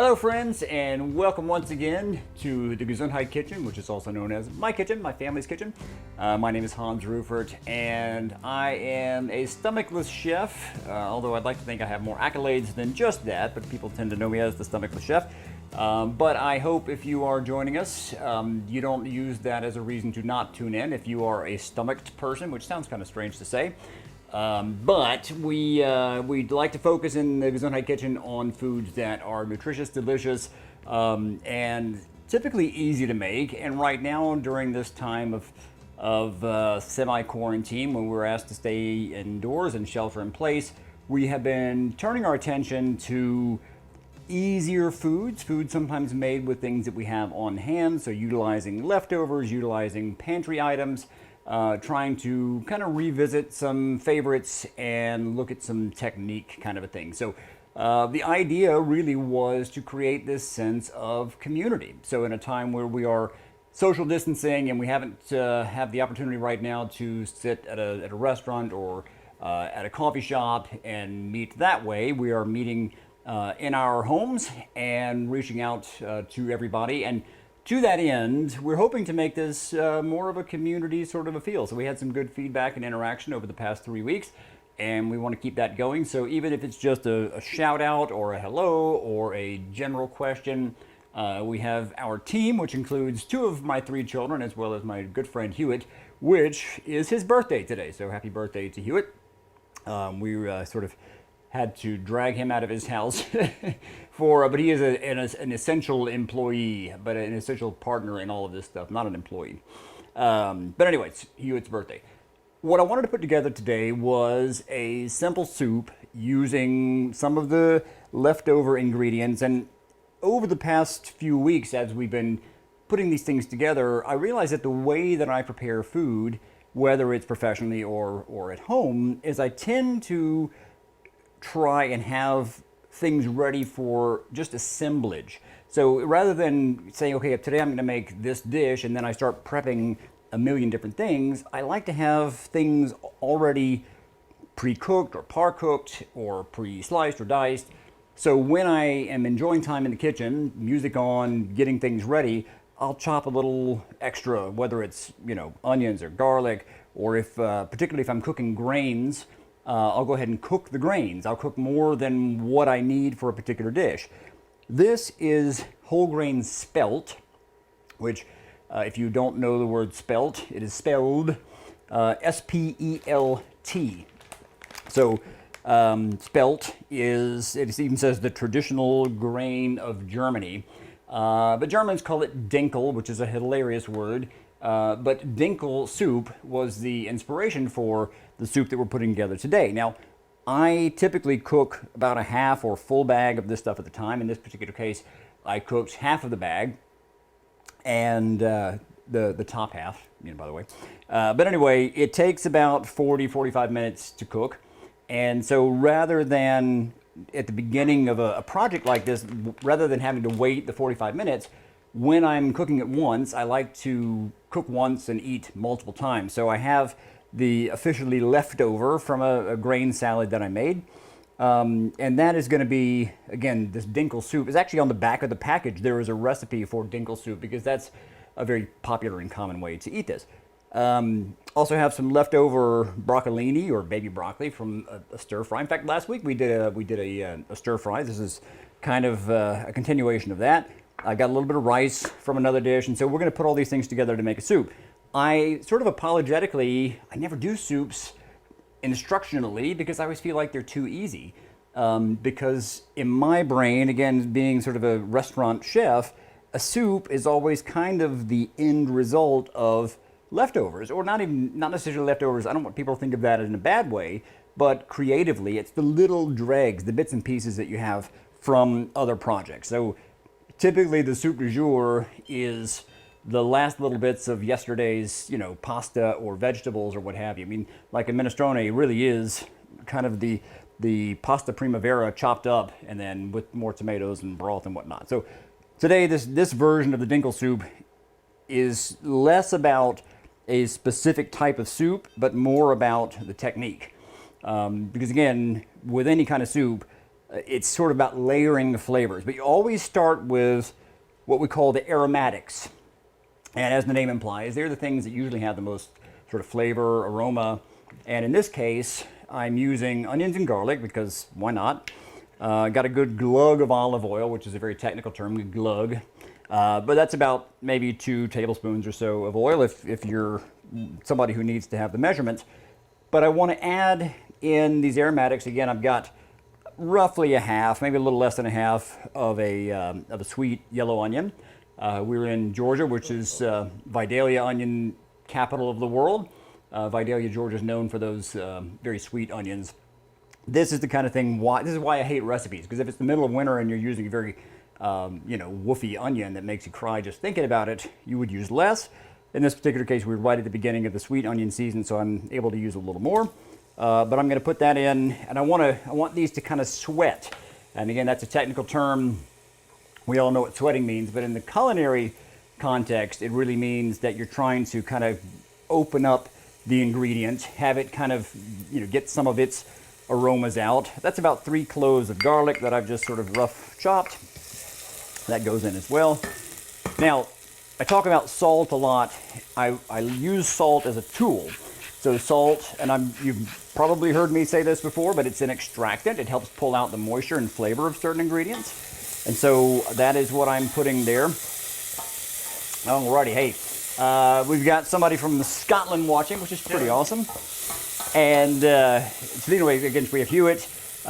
Hello friends, and welcome once again to the Gesundheit Kitchen, which is also known as my kitchen, my family's kitchen. My name is Hans Rueffert, and I am a stomachless chef, although I'd like to think I have more accolades than just that, but people tend to know me as the stomachless chef. But I hope if you are joining us, you don't use that as a reason to not tune in if you are a stomached person, which sounds kind of strange to say. But we'd like to focus in the Gesundheit Kitchen on foods that are nutritious, delicious, and typically easy to make. And right now, during this time of semi-quarantine, when we're asked to stay indoors and shelter in place, we have been turning our attention to easier foods sometimes made with things that we have on hand, so utilizing leftovers, utilizing pantry items, trying to kind of revisit some favorites and look at some technique kind of a thing. So the idea really was to create this sense of community. So in a time where we are social distancing and we haven't have the opportunity right now to sit at a restaurant or at a coffee shop and meet that way, we are meeting in our homes and reaching out to everybody. And to that end, we're hoping to make this more of a community sort of a feel. So we had some good feedback and interaction over the past 3 weeks, and we want to keep that going. So even if it's just a shout out or a hello or a general question, we have our team, which includes 2 of my 3 children, as well as my good friend Hewitt, which is his birthday today. So happy birthday to Hewitt. We sort of had to drag him out of his house but he is an essential employee, but an essential partner in all of this stuff, not an employee. But anyway, it's Hewitt's birthday. What I wanted to put together today was a simple soup using some of the leftover ingredients. And over the past few weeks, as we've been putting these things together, I realized that the way that I prepare food, whether it's professionally or at home, is I tend to try and have things ready for just assemblage. So rather than saying, okay, today I'm going to make this dish and then I start prepping a million different things, I like to have things already pre-cooked or par-cooked or pre-sliced or diced. So when I am enjoying time in the kitchen, music on, getting things ready, I'll chop a little extra, whether it's, onions or garlic, or if particularly if I'm cooking grains, I'll go ahead and cook the grains. I'll cook more than what I need for a particular dish. This is whole grain spelt, which if you don't know the word spelt, it is spelled S-P-E-L-T. So spelt is, it even says the traditional grain of Germany. But Germans call it dinkel, which is a hilarious word. But dinkel soup was the inspiration for the soup that we're putting together today. Now, I typically cook about a half or full bag of this stuff at the time. In this particular case, I cooked half of the bag and the top half, by the way. But anyway, it takes about 45 minutes to cook. And so rather than at the beginning of a project like this, rather than having to wait the 45 minutes, when I'm cooking it once, I like to cook once and eat multiple times. So I have the officially leftover from a grain salad that I made. And that is going to be, again, this dinkel soup is actually on the back of the package. There is a recipe for dinkel soup because that's a very popular and common way to eat this. Also have some leftover broccolini or baby broccoli from a stir fry. In fact, last week we did a stir fry. This is kind of a continuation of that. I got a little bit of rice from another dish, and so we're going to put all these things together to make a soup. I sort of apologetically, I never do soups instructionally because I always feel like they're too easy. Because in my brain, again, being sort of a restaurant chef, a soup is always kind of the end result of leftovers, or not necessarily leftovers. I don't want people to think of that in a bad way, but creatively, it's the little dregs, the bits and pieces that you have from other projects. So typically the soup du jour is the last little bits of yesterday's, pasta or vegetables or what have you. I mean, like a minestrone really is kind of the pasta primavera chopped up and then with more tomatoes and broth and whatnot. So today, this version of the dinkel soup is less about a specific type of soup, but more about the technique. Because again, with any kind of soup, It's sort of about layering the flavors. But you always start with what we call the aromatics. And as the name implies, they're the things that usually have the most sort of flavor, aroma. And in this case, I'm using onions and garlic because why not? Got a good glug of olive oil, which is a very technical term, a glug. But that's about maybe 2 tablespoons or so of oil if you're somebody who needs to have the measurement. But I want to add in these aromatics. Again, I've got roughly a half, maybe a little less than a half of a sweet yellow onion. We're in Georgia, which is Vidalia onion capital of the world. Vidalia, Georgia is known for those very sweet onions. This is the kind of thing, this is why I hate recipes, because if it's the middle of winter and you're using a very, woofy onion that makes you cry just thinking about it, you would use less. In this particular case, we're right at the beginning of the sweet onion season, so I'm able to use a little more. But I'm going to put that in, and I want these to kind of sweat. And again, that's a technical term. We all know what sweating means, but in the culinary context, it really means that you're trying to kind of open up the ingredient, have it kind of, get some of its aromas out. That's about 3 cloves of garlic that I've just sort of rough chopped. That goes in as well. Now, I talk about salt a lot. I use salt as a tool. So salt, and you've probably heard me say this before, but it's an extractant. It helps pull out the moisture and flavor of certain ingredients. And so that is what I'm putting there. Alrighty, hey, we've got somebody from Scotland watching, which is pretty awesome. And so anyway, again, we have Hewitt,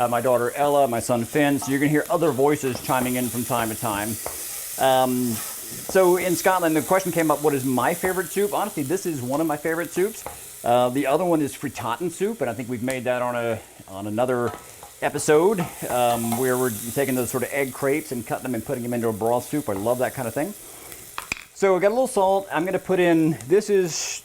my daughter Ella, my son Finn. So you're going to hear other voices chiming in from time to time. So in Scotland, the question came up, what is my favorite soup? Honestly, this is one of my favorite soups. The other one is frittaten soup, and I think we've made that on another episode where we're taking those sort of egg crepes and cutting them and putting them into a broth soup. I love that kind of thing. So we got a little salt. I'm going to put in, this is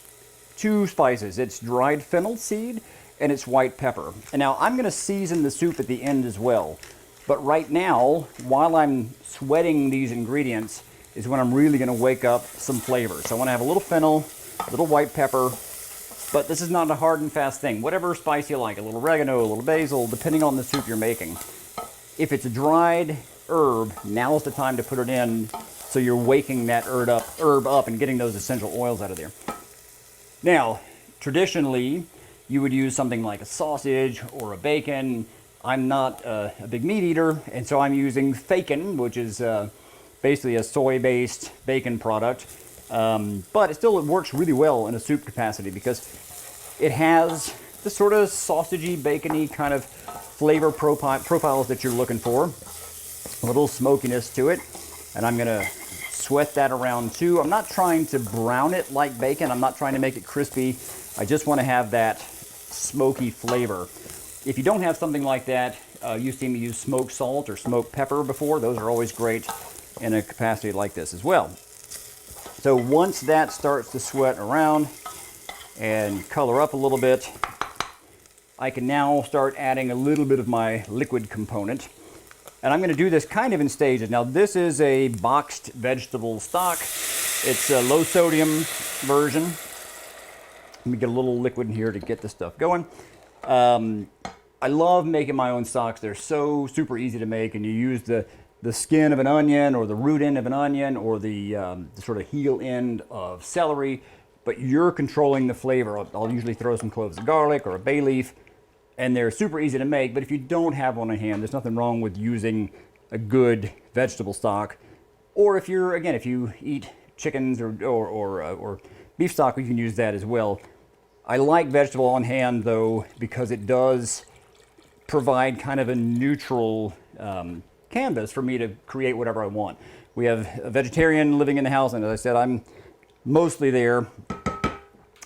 2 spices. It's dried fennel seed and it's white pepper. And now I'm going to season the soup at the end as well. But right now, while I'm sweating these ingredients, is when I'm really going to wake up some flavor. So I want to have a little fennel, a little white pepper, but this is not a hard and fast thing. Whatever spice you like, a little oregano, a little basil, depending on the soup you're making. If it's a dried herb, now's the time to put it in so you're waking that herb up and getting those essential oils out of there. Now, traditionally, you would use something like a sausage or a bacon. I'm not a big meat eater, and so I'm using Fakin, which is basically a soy-based bacon product. But it works really well in a soup capacity because it has the sort of sausagey, bacony kind of flavor profiles that you're looking for. A little smokiness to it. And I'm going to sweat that around too. I'm not trying to brown it like bacon. I'm not trying to make it crispy. I just want to have that smoky flavor. If you don't have something like that, you've seen me use smoked salt or smoked pepper before. Those are always great in a capacity like this as well. So once that starts to sweat around and color up a little bit, I can now start adding a little bit of my liquid component. And I'm going to do this kind of in stages. Now this is a boxed vegetable stock. It's a low sodium version. Let me get a little liquid in here to get this stuff going. I love making my own stocks. They're so super easy to make, and you use the skin of an onion or the root end of an onion or the sort of heel end of celery, but you're controlling the flavor. I'll usually throw some cloves of garlic or a bay leaf, and they're super easy to make. But if you don't have one on hand, there's nothing wrong with using a good vegetable stock. Or if you eat chickens or beef stock, you can use that as well. I like vegetable on hand though because it does provide kind of a neutral canvas for me to create whatever I want. We have a vegetarian living in the house, and as I said, I'm mostly there.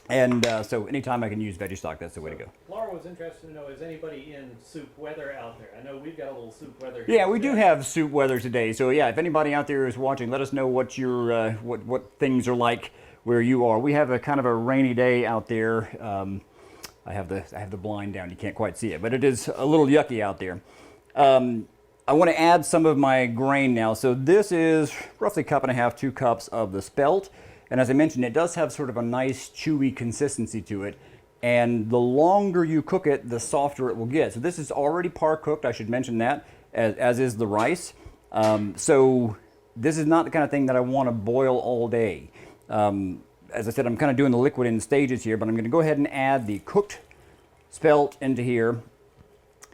And so anytime I can use veggie stock, that's the way to go. Laura was interested to know, is anybody in soup weather out there? I know we've got a little soup weather here. Yeah, we do have soup weather today. So yeah, if anybody out there is watching, let us know what your what things are like where you are. We have a kind of a rainy day out there. I have the blind down. You can't quite see it, but it is a little yucky out there. I want to add some of my grain now. So this is roughly 1.5 cups, 2 cups of the spelt. And as I mentioned, it does have sort of a nice chewy consistency to it. And the longer you cook it, the softer it will get. So this is already par cooked, I should mention that. as is the rice. So this is not the kind of thing that I want to boil all day. As I said, I'm kind of doing the liquid in stages here, but I'm going to go ahead and add the cooked spelt into here,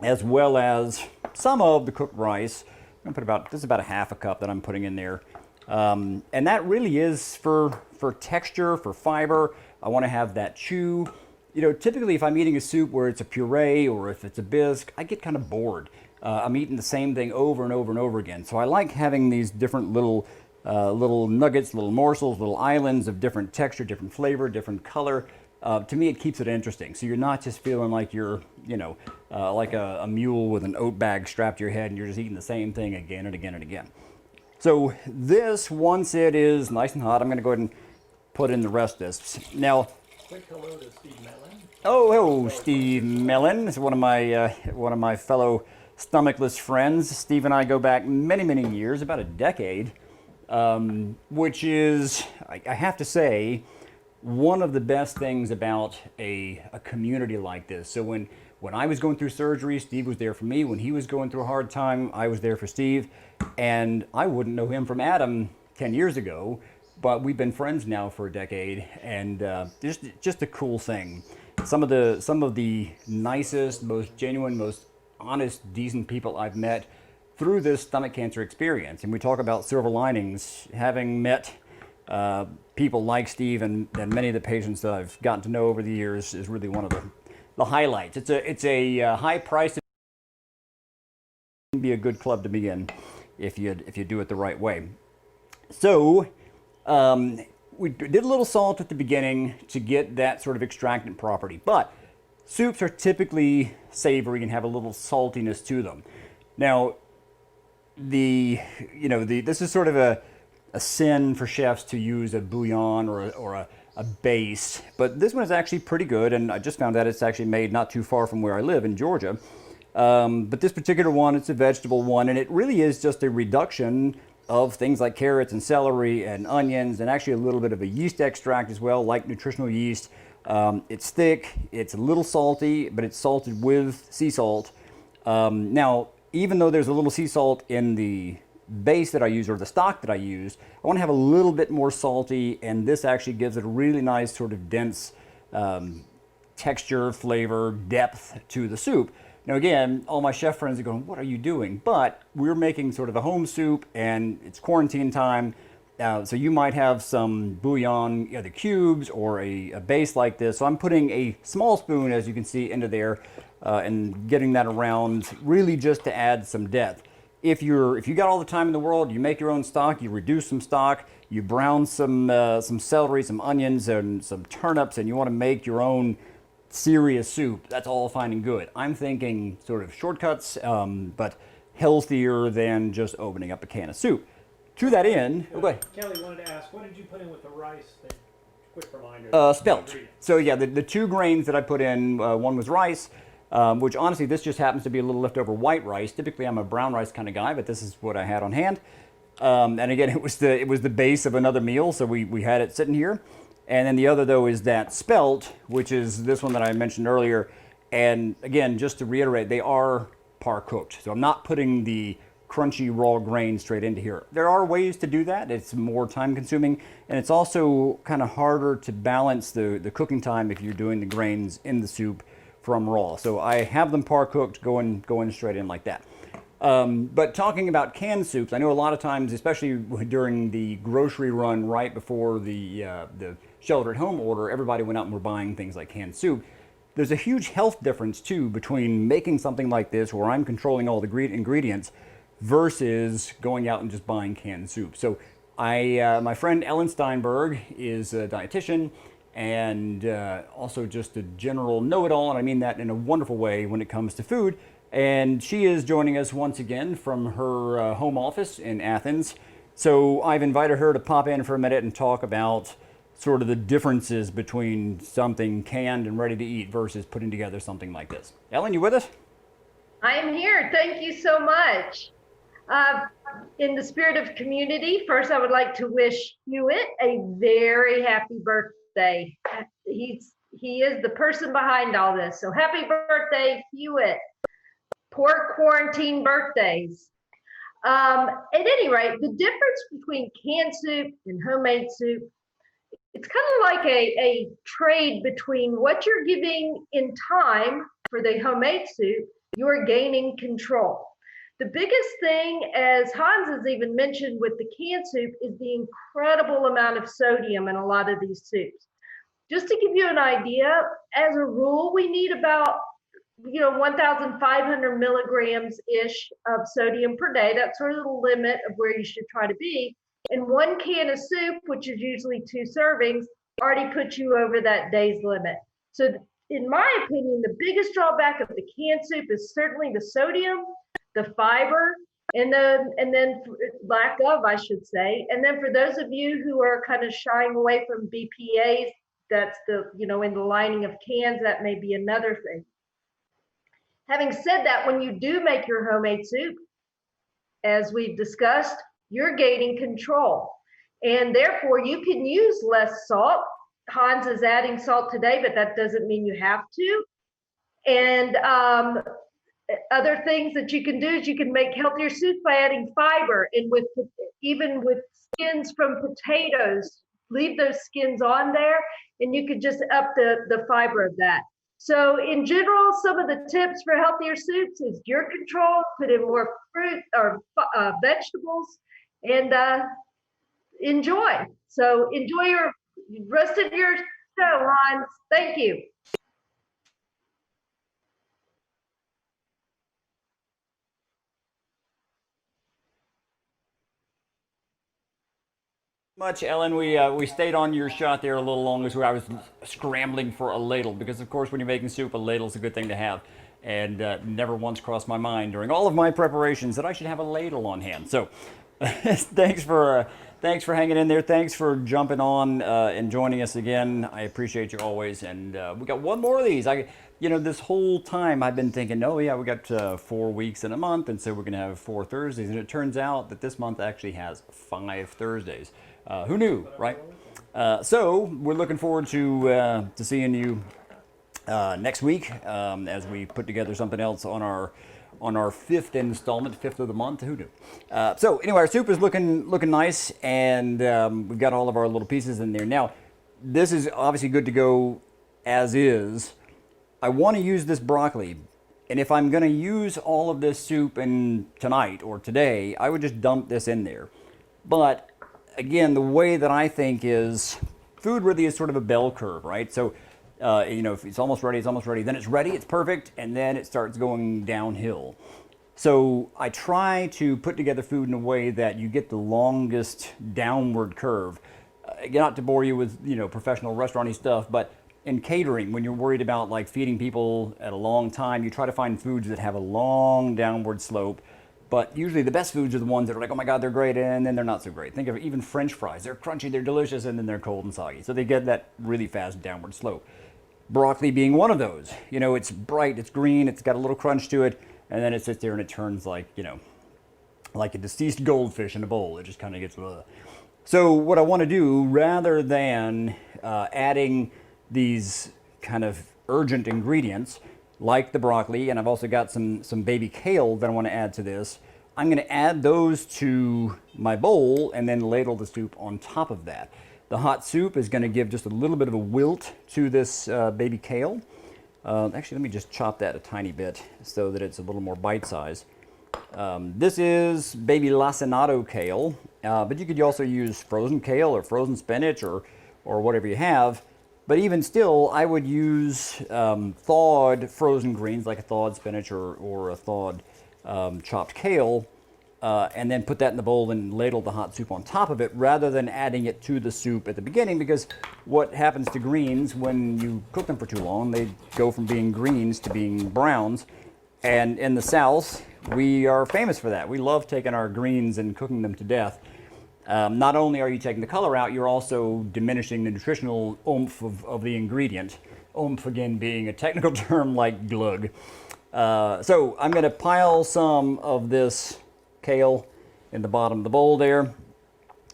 as well as some of the cooked rice. I'm going to put this is about a half a cup that I'm putting in there. And that really is for texture, for fiber. I want to have that chew. You know, typically if I'm eating a soup where it's a puree or if it's a bisque, I get kind of bored. I'm eating the same thing over and over and over again. So I like having these different little nuggets, little morsels, little islands of different texture, different flavor, different color. To me, it keeps it interesting. So you're not just feeling like you're, you know, like a mule with an oat bag strapped to your head and you're just eating the same thing again and again and again. So this, once it is nice and hot, I'm going to go ahead and put in the rest of this. Now, quick hello to Steve Mellon. Oh, Steve Mellon is one of my fellow stomachless friends. Steve and I go back many, many years, about a decade, which is, I have to say, one of the best things about a community like this. So when I was going through surgery, Steve was there for me. When he was going through a hard time, I was there for Steve. And I wouldn't know him from Adam 10 years ago, but we've been friends now for a decade, and just a cool thing. Some of the nicest, most genuine, most honest, decent people I've met through this stomach cancer experience. And we talk about silver linings. Having met people like Steve and many of the patients that I've gotten to know over the years is really one of the highlights. It's a high price to be a good club to be in if you do it the right way. So we did a little salt at the beginning to get that sort of extractant property, but soups are typically savory and have a little saltiness to them. Now, this is sort of a sin for chefs to use a bouillon or a base, but this one is actually pretty good, and I just found out it's actually made not too far from where I live in Georgia. But this particular one, it's a vegetable one, and it really is just a reduction of things like carrots and celery and onions, and actually a little bit of a yeast extract as well, like nutritional yeast. It's thick, it's a little salty, but it's salted with sea salt. Now, even though there's a little sea salt in the base that I use, or the stock that I use, I want to have a little bit more salty, and this actually gives it a really nice sort of dense texture, flavor, depth to the soup. Now again, all my chef friends are going, what are you doing? But we're making sort of a home soup, and it's quarantine time. So you might have some bouillon, either cubes or a base like this. So I'm putting a small spoon, as you can see, into there and getting that around, really just to add some depth. If you got all the time in the world, you make your own stock, you reduce some stock, you brown some celery, some onions, and some turnips, and you want to make your own serious soup, that's all fine and good. I'm thinking sort of shortcuts, but healthier than just opening up a can of soup. To that end, Kelly wanted to ask, what did you put in with the rice? Quick reminder. Spelt. So yeah, the two grains that I put in, one was rice, which honestly, this just happens to be a little leftover white rice. Typically, I'm a brown rice kind of guy, but this is what I had on hand. And again, it was the base of another meal, so we had it sitting here. And then the other, though, is that spelt, which is this one that I mentioned earlier. And again, just to reiterate, they are par cooked. So I'm not putting the crunchy raw grain straight into here. There are ways to do that. It's more time consuming, and it's also kind of harder to balance the cooking time if you're doing the grains in the soup from raw. So I have them par cooked, going straight in like that. But talking about canned soups, I know a lot of times, especially during the grocery run right before the shelter-at-home order, everybody went out and were buying things like canned soup. There's a huge health difference, too, between making something like this, where I'm controlling all the ingredients, versus going out and just buying canned soup. So my friend Ellen Steinberg is a dietitian and also just a general know-it-all, and I mean that in a wonderful way when it comes to food. And she is joining us once again from her home office in Athens. So I've invited her to pop in for a minute and talk about sort of the differences between something canned and ready to eat versus putting together something like this. Ellen, you with us? I am here. Thank you so much. In the spirit of community, first I would like to wish Hewitt a very happy birthday. He is the person behind all this. So happy birthday, Hewitt. poor quarantine birthdays. At any rate, the difference between canned soup and homemade soup, it's kind of like a trade between what you're giving in time for the homemade soup, you're gaining control. The biggest thing, as Hans has even mentioned with the canned soup, is the incredible amount of sodium in a lot of these soups. Just to give you an idea, as a rule, we need about 1,500 milligrams ish of sodium per day. That's sort of the limit of where you should try to be. And one can of soup, which is usually 2 servings, already puts you over that day's limit. So in my opinion, the biggest drawback of the canned soup is certainly the sodium, the fiber, and then lack of, I should say. And then for those of you who are kind of shying away from BPAs, that's in the lining of cans, that may be another thing. Having said that, when you do make your homemade soup, as we've discussed, you're gaining control. And therefore, you can use less salt. Hans is adding salt today, but that doesn't mean you have to. And other things that you can do is you can make healthier soup by adding fiber. And even with skins from potatoes, leave those skins on there, and you could just up the fiber of that. So in general, some of the tips for healthier soups is your control, put in more fruit or vegetables, and enjoy. So enjoy your rest of your show, Hans. Thank you. Much, Ellen. We stayed on your shot there a little longer, so I was scrambling for a ladle because, of course, when you're making soup, a ladle's a good thing to have, and never once crossed my mind during all of my preparations that I should have a ladle on hand. So, thanks for hanging in there. Thanks for jumping on and joining us again. I appreciate you always, and we got one more of these. This whole time I've been thinking, oh yeah, we got 4 weeks in a month, and so we're gonna have 4 Thursdays, and it turns out that this month actually has 5 Thursdays. Who knew, right? So we're looking forward to seeing you next week as we put together something else on our 5th installment, 5th of the month. Who knew? So anyway, our soup is looking nice, and we've got all of our little pieces in there. Now, this is obviously good to go as is. I want to use this broccoli, and if I'm going to use all of this soup in tonight or today, I would just dump this in there. But again, the way that I think is food really is sort of a bell curve, right? So, if it's almost ready, then it's ready, it's perfect, and then it starts going downhill. So I try to put together food in a way that you get the longest downward curve. Not to bore you with, professional restaurant-y stuff, but in catering, when you're worried about like feeding people at a long time, you try to find foods that have a long downward slope. But usually the best foods are the ones that are like, oh my God, they're great, and then they're not so great. Think of even French fries. They're crunchy, they're delicious, and then they're cold and soggy. So they get that really fast downward slope. Broccoli being one of those. It's bright, it's green, it's got a little crunch to it, and then it sits there and it turns like, like a deceased goldfish in a bowl. It just kind of gets... So what I want to do, rather than adding these kind of urgent ingredients, like the broccoli, and I've also got some baby kale that I want to add to this. I'm going to add those to my bowl and then ladle the soup on top of that. The hot soup is going to give just a little bit of a wilt to this baby kale. Actually, let me just chop that a tiny bit so that it's a little more bite-sized. This is baby lacinato kale, but you could also use frozen kale or frozen spinach or whatever you have. But even still, I would use thawed frozen greens, like a thawed spinach or a thawed chopped kale, and then put that in the bowl and ladle the hot soup on top of it, rather than adding it to the soup at the beginning, because what happens to greens when you cook them for too long, they go from being greens to being browns. And in the South, we are famous for that. We love taking our greens and cooking them to death. Not only are you taking the color out, you're also diminishing the nutritional oomph of the ingredient. Oomph, again, being a technical term like glug. So I'm going to pile some of this kale in the bottom of the bowl there.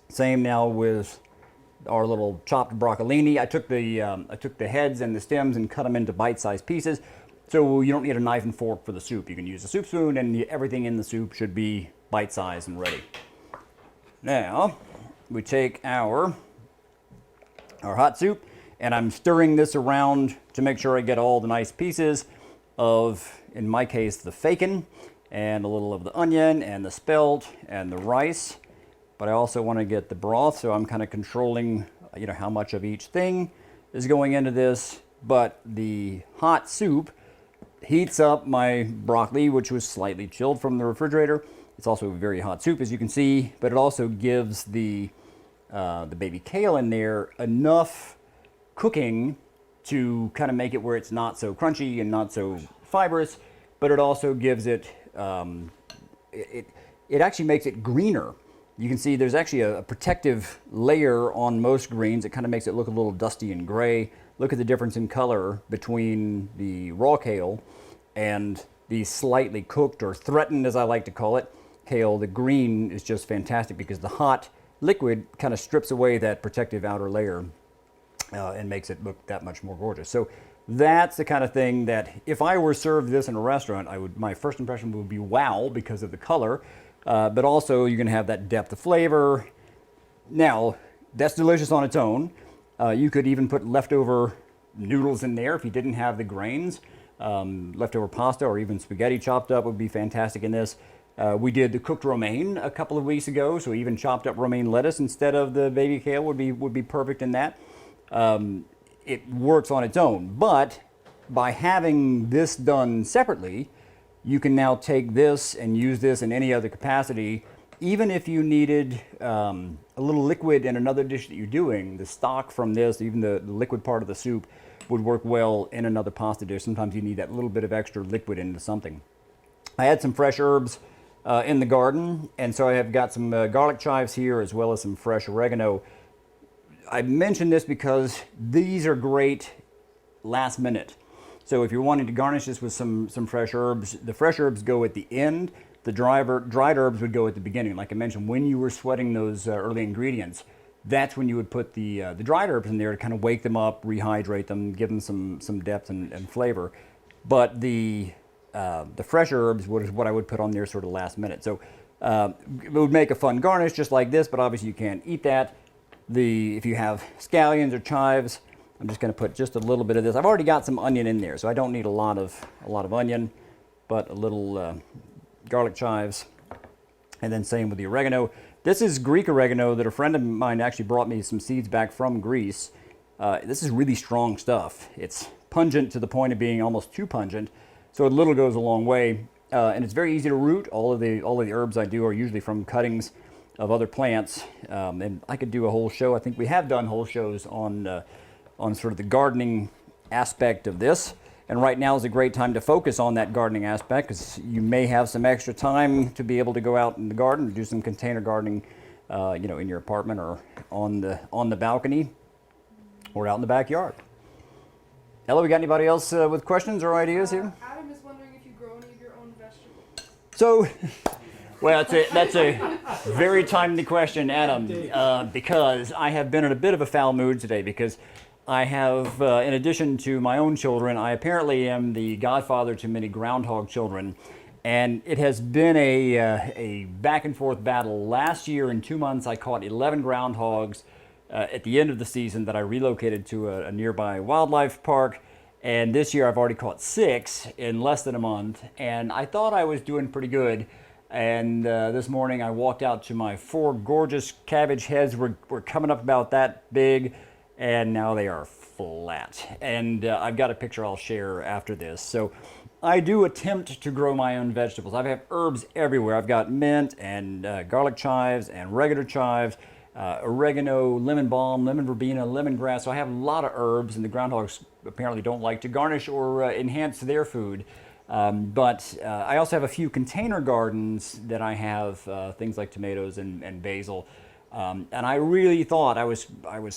Same now with our little chopped broccolini. I took the heads and the stems and cut them into bite-sized pieces. So you don't need a knife and fork for the soup. You can use a soup spoon, and everything in the soup should be bite-sized and ready. Now, we take our hot soup, and I'm stirring this around to make sure I get all the nice pieces of, in my case, the bacon, and a little of the onion, and the spelt, and the rice. But I also want to get the broth, so I'm kind of controlling, how much of each thing is going into this. But the hot soup heats up my broccoli, which was slightly chilled from the refrigerator. It's also a very hot soup, as you can see, but it also gives the baby kale in there enough cooking to kind of make it where it's not so crunchy and not so fibrous, but it also gives it, it actually makes it greener. You can see there's actually a protective layer on most greens. It kind of makes it look a little dusty and gray. Look at the difference in color between the raw kale and the slightly cooked, or threatened as I like to call it, kale. The green is just fantastic because the hot liquid kind of strips away that protective outer layer and makes it look that much more gorgeous. So that's the kind of thing that if I were served this in a restaurant, my first impression would be wow because of the color, but also you're gonna have that depth of flavor. Now, that's delicious on its own. You could even put leftover noodles in there if you didn't have the grains. Leftover pasta or even spaghetti chopped up would be fantastic in this. We did the cooked romaine a couple of weeks ago, so even chopped up romaine lettuce instead of the baby kale would be perfect in that. It works on its own, but by having this done separately, you can now take this and use this in any other capacity. Even if you needed a little liquid in another dish that you're doing, the stock from this, even the liquid part of the soup, would work well in another pasta dish. Sometimes you need that little bit of extra liquid into something. I had some fresh herbs in the garden, and so I have got some garlic chives here as well as some fresh oregano. I mention this because these are great last minute. So if you're wanting to garnish this with some fresh herbs, the fresh herbs go at the end. The dried herbs would go at the beginning. Like I mentioned, when you were sweating those early ingredients, that's when you would put the dried herbs in there to kind of wake them up, rehydrate them, give them some depth and flavor. But the fresh herbs is what I would put on there sort of last minute. So it would make a fun garnish just like this, but obviously you can't eat that. If you have scallions or chives, I'm just going to put just a little bit of this. I've already got some onion in there, so I don't need a lot of onion, but a little garlic chives, and then same with the oregano. This is Greek oregano that a friend of mine actually brought me some seeds back from Greece. This is really strong stuff. It's pungent to the point of being almost too pungent, so a little goes a long way, and it's very easy to root. All of the herbs I do are usually from cuttings of other plants, and I could do a whole show. I think we have done whole shows on sort of the gardening aspect of this. And right now is a great time to focus on that gardening aspect because you may have some extra time to be able to go out in the garden and do some container gardening, in your apartment or on the balcony or out in the backyard. Ella, we got anybody else with questions or ideas here? Adam is wondering if you grow any of your own vegetables. So, well, that's a very timely question, Adam, because I have been in a bit of a foul mood today because I have, in addition to my own children, I apparently am the godfather to many groundhog children, and it has been a back and forth battle. Last year, in 2 months, I caught 11 groundhogs at the end of the season that I relocated to a nearby wildlife park, and this year I've already caught 6 in less than a month, and I thought I was doing pretty good. And this morning I walked out to my 4 gorgeous cabbage heads. We're coming up about that big, and now they are flat. And I've got a picture I'll share after this. So I do attempt to grow my own vegetables. I have herbs everywhere. I've got mint and garlic chives and regular chives, oregano, lemon balm, lemon verbena, lemongrass. So I have a lot of herbs, and the groundhogs apparently don't like to garnish or enhance their food. But I also have a few container gardens that I have, things like tomatoes and basil. And I really thought I was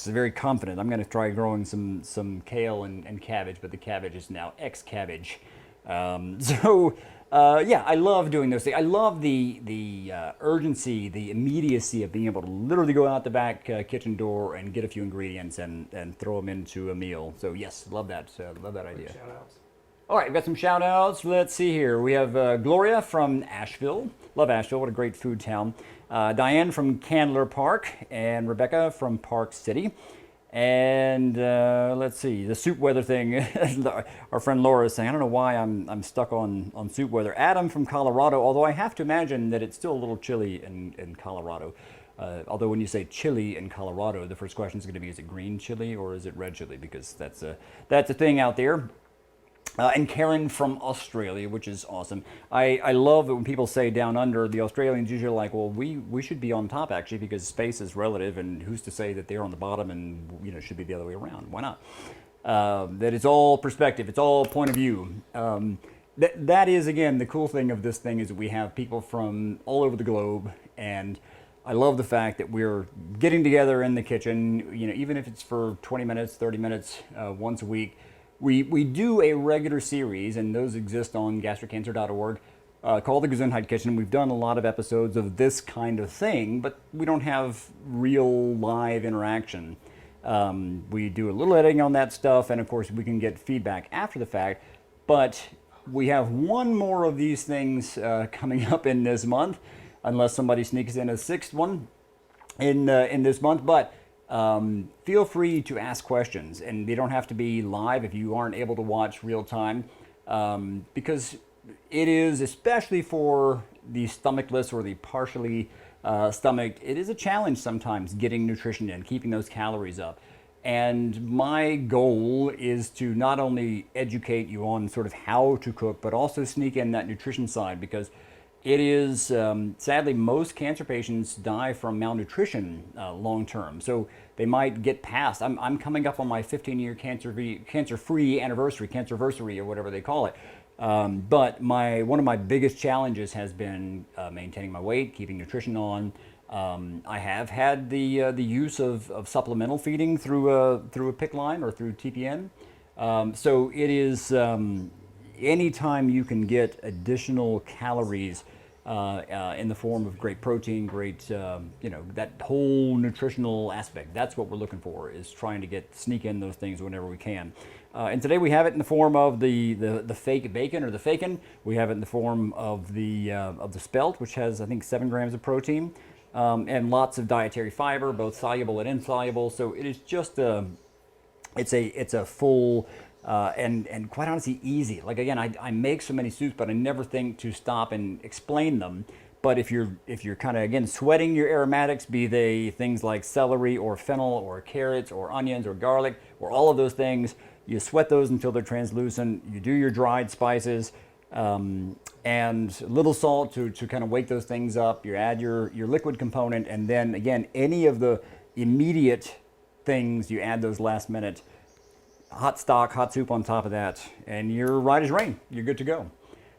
very confident. I'm going to try growing some kale and cabbage, but the cabbage is now ex-cabbage. Yeah, I love doing those things. I love the urgency, the immediacy of being able to literally go out the back kitchen door and get a few ingredients and throw them into a meal. So yes, love that idea. Shout outs. All right, we've got some shout outs. Let's see here. We have Gloria from Asheville. Love Asheville. What a great food town. Diane from Candler Park, and Rebecca from Park City. And let's see, the soup weather thing. Our friend Laura is saying, I don't know why I'm stuck on soup weather. Adam from Colorado, although I have to imagine that it's still a little chilly in Colorado. Although when you say chili in Colorado, the first question is going to be, is it green chili or is it red chili? Because that's a thing out there. And Karen from Australia, which is awesome. I love it when people say down under. The Australians usually like, well, we should be on top actually, because space is relative, and who's to say that they're on the bottom and it should be the other way around? Why not? That it's all perspective. It's all point of view. That is, again, the cool thing of this thing is that we have people from all over the globe, and I love the fact that we're getting together in the kitchen, even if it's for 20 minutes, 30 minutes, once a week. We do a regular series, and those exist on gastriccancer.org, called the Gesundheit Kitchen. We've done a lot of episodes of this kind of thing, but we don't have real live interaction. We do a little editing on that stuff, and of course we can get feedback after the fact, but we have one more of these things coming up in this month, unless somebody sneaks in a sixth one in this month. But feel free to ask questions, and they don't have to be live if you aren't able to watch real time, because it is, especially for the stomachitis or the partially stomached, it is a challenge sometimes getting nutrition in, keeping those calories up. And my goal is to not only educate you on sort of how to cook, but also sneak in that nutrition side, because it is, sadly, most cancer patients die from malnutrition long term. So they might get past. I'm coming up on my 15-year cancer-free anniversary, or whatever they call it. But one of my biggest challenges has been maintaining my weight, keeping nutrition on. I have had the use of supplemental feeding through a PICC line or through TPN. So it is, anytime you can get additional calories in the form of great protein, great, that whole nutritional aspect. That's what we're looking for, is trying to sneak in those things whenever we can. And today we have it in the form of the fake bacon, or the fakin. We have it in the form of the spelt, which has, I think, 7 grams of protein, and lots of dietary fiber, both soluble and insoluble. So it is just it's a full, and quite honestly easy. Like, again, I make so many soups, but I never think to stop and explain them. But if you're kind of, again, sweating your aromatics, be they things like celery or fennel or carrots or onions or garlic or all of those things, you sweat those until they're translucent. You do your dried spices, and a little salt to kind of wake those things up. You add your liquid component, and then again, any of the immediate things, you add those last minute. Hot stock, hot soup on top of that, and you're right as rain. You're good to go.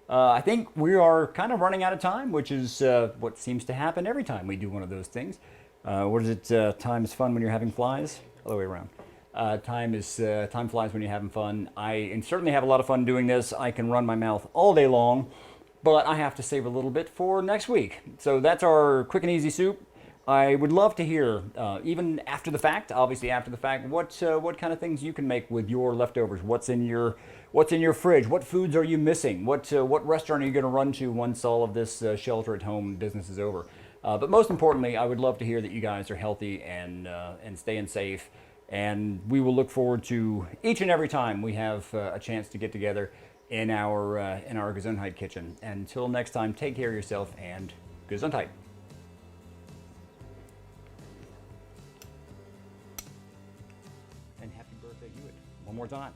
I think we are kind of running out of time, which is what seems to happen every time we do one of those things. What is it? Time is fun when you're having flies? Other way around. Time flies when you're having fun. I certainly have a lot of fun doing this. I can run my mouth all day long, but I have to save a little bit for next week. So that's our quick and easy soup. I would love to hear, even after the fact, obviously after the fact, what kind of things you can make with your leftovers. What's in your fridge? What foods are you missing? What restaurant are you going to run to once all of this shelter-at-home business is over? But most importantly, I would love to hear that you guys are healthy and staying safe. And we will look forward to each and every time we have a chance to get together in our Gesundheit kitchen. Until next time, take care of yourself and Gesundheit. And happy birthday, Hewitt. One more time.